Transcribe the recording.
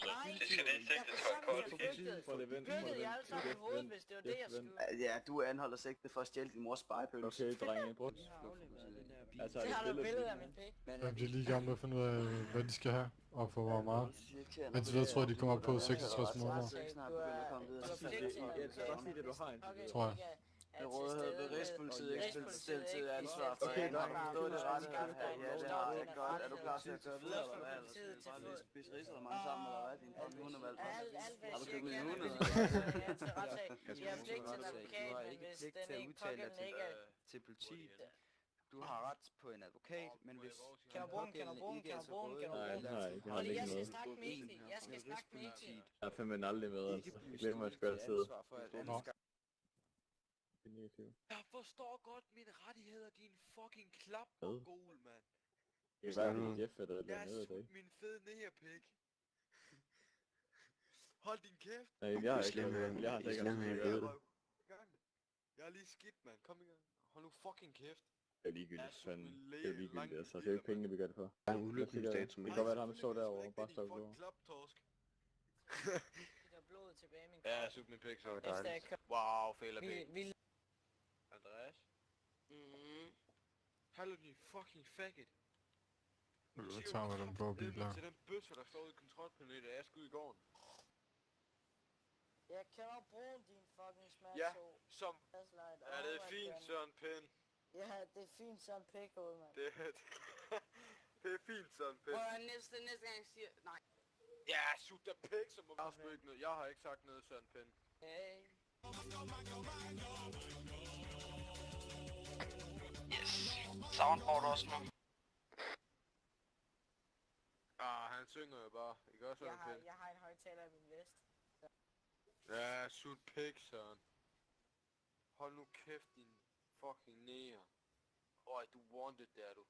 Nej, Det skal lige jeg forsøgte, jeg flygtede. Byggede jeg alle sammen i hovedet, hvis det var det, jeg skulle. Ja, du er anholdt sigtet for at stjæle din mors spejepølse. Okay, drenge, prøv. Så har du et billede af min pæk. Ja, de er lige i gang med at finde ud af, hvad de skal have, og for hvor meget. Indtil videre tror jeg, de kommer op på 66 måneder. Tror jeg. Det rådighed ved Rigspolitiet ikke stillet til ansvar for anholdt. Det er det ret godt her. Ja, det har jeg godt. Er du klar til at køre videre, eller hvad? Eller skal vi bare spise ris eller mange sammen, eller hvad? Din fucking hundevalg. Har du købt en hunde? Jeg har pligt til en advokat, men hvis den ikke pågældende ikke er... til politiet. Du har ret på en advokat, men hvis Kan du bruge den? Fordi jeg skal snakke med Eti. Jeg skal snakke med Eti. Jeg er fandme aldrig med, altså. Jeg glemmer, at jeg skal altid. Jeg forstår godt mine rettigheder, din fucking klapmongol, mand. Det er bare min Jeff, eller Jeg noget af er det. min fede nægerpæk. Hold din kæft. Nej, jeg har ikke noget. Jeg har sikkert noget. Jeg er lige skidt, mand. Kom i gang. Hold nu fucking kæft. Det er ligegyldigt, fanden. Det er ligegyldigt, altså. Det er jo ikke pengene, vi gør det for. Der er en udløbningsdato. Det kan godt være, at han står derovre og bare står på. Klaptorsk. Der er blodet tilbage i min Ja, sug min pæk, så er det Efter jeg dejligt. kom. Wow, fælder pæk. Vi... Andreas? Hallo, din fucking faggot. Nu tager vi den blå bil der. Til den bøsse, der står ude i kontrolpanelet, da jeg skulle ud i gården. Jeg kan nok bruge din fucking smash. Ja, som... Ja, det er fint, Søren Pind. Ja, det er fint, Søren Pikhoved, mand. Det er fint, Søren Pind. Prøv at næste gang jeg siger... Nej. Ja, sug da pæk, så må vi sgu ikke noget. Jeg har ikke sagt noget, Søren Pind. Hey. Yes. Soundboard også nu. Han synger jo bare. Ikke også, Søren Pind? Jeg har en højtaler i min vest. Ja, sug pæk, Søren. Hold nu kæft, din fucking næger. Øj, du wanted, der du.